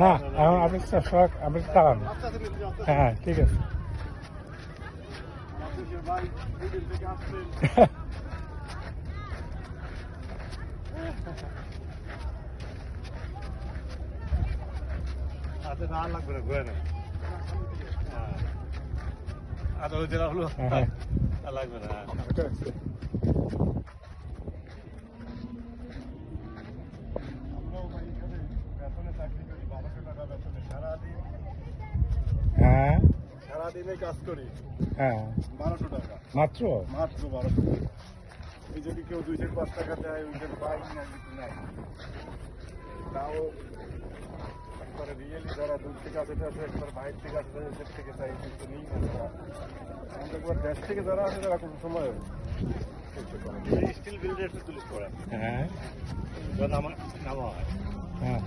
না আমি শখ আমি চালান। হ্যাঁ ঠিক আছে। হাতে না লাগবে না, ঘুরে না আদা হইতে হলো লাগবে না। হ্যাঁ সারাদিনে কাজ করি। হ্যাঁ 1200 টাকা মাত্র। মাত্র 1200 টাকা। এই যদি কেউ 2-5 টাকা দেয় ওইটা পাই না, কিছু নাই। তাও একবারে রিয়েলি যারা দূর থেকে আসে একবার বাইরে থেকে আসে দেশ থেকে চাই কিন্তু নিই না তারা। আমাদের একবার দেশ থেকে যারা আসে তারা কোনো সময় স্টিল বিল্ডার তুলিশ করে। হ্যাঁ নামা হয়। হ্যাঁ